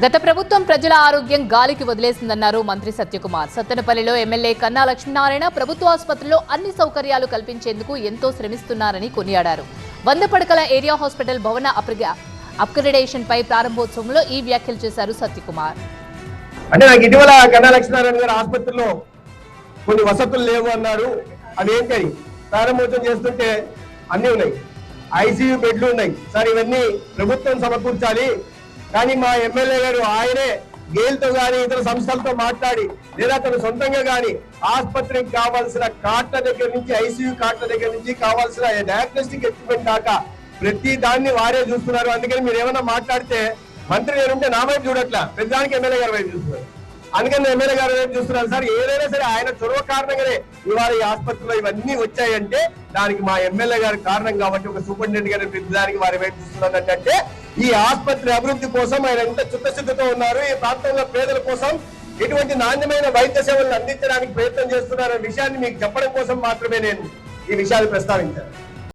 గత ప్రభుత్వం ప్రజల ఆరోగ్యం గాలికి వదిలేసిందన్నారు మంత్రి సత్యకుమార్. సత్తెనపల్లిలో ఎమ్మెల్యే కన్నా లక్ష్మీనారాయణ ప్రభుత్వ ఆసుపత్రిలో అన్ని సౌకర్యాలు కల్పించేందుకు ఎంతో శ్రమిస్తున్నారని కొనియాడారు. 100 పడకల ఏరియా హాస్పిటల్ భవన అప్గ్రేడేషన్ పై ప్రారంభోత్సవంలో ఈ వ్యాఖ్యలు చేశారు సత్యకుమార్. అంటే నాకు ఇటీవల కన్నా లక్ష్మీనారాయణ గారు ఆసుపత్రిలో కొన్ని వసతులు లేవు అన్నారు. అదేంటి ప్రారంభోత్సవం చేస్తుంటే అన్ని ఉన్నాయి, ఐసీయూ బెడ్లు ఉన్నాయి సార్, ఇవన్నీ ప్రభుత్వం సమకూర్చాలి. కానీ మా ఎమ్మెల్యే గారు ఆయనే గేల్తో గాని ఇతర సంస్థలతో మాట్లాడి లేదా తన సొంతంగా గాని ఆసుపత్రికి కావాల్సిన కార్డుల దగ్గర నుంచి ఐసీయూ కార్డుల దగ్గర నుంచి కావాల్సిన డయాగ్నోస్టిక్ ఎక్విప్మెంట్ దాకా ప్రతి దాన్ని వారే చూస్తున్నారు. అందుకని మీరు ఏమన్నా మాట్లాడితే మంత్రి గారు ఉంటే నా వైపు చూడట్లా, ప్రతిదానికి ఎమ్మెల్యే గారి వైపు చూస్తున్నారు. అందుకని ఎమ్మెల్యే గారి వైపు చూస్తున్నారు సార్. ఏదైనా సరే ఆయన చొరవ కారణంగానే ఇవాళ ఈ ఆసుపత్రిలో ఇవన్నీ వచ్చాయంటే దానికి మా ఎమ్మెల్యే గారి కారణం కాబట్టి ఒక సూపరింటెండెంట్ గారి ప్రతిదానికి వారి వైపు చూస్తున్నారు. అంటే ఈ ఆసుపత్రి అభివృద్ధి కోసం ఆయన ఎంత చిత్తశుద్ధితో ఉన్నారు, ఈ ప్రాంతంలో పేదల కోసం ఎటువంటి నాణ్యమైన వైద్య సేవలను అందించడానికి ప్రయత్నం చేస్తున్నారనే విషయాన్ని మీకు చెప్పడం కోసం మాత్రమే నేను ఈ విషయాలు ప్రస్తావించాను.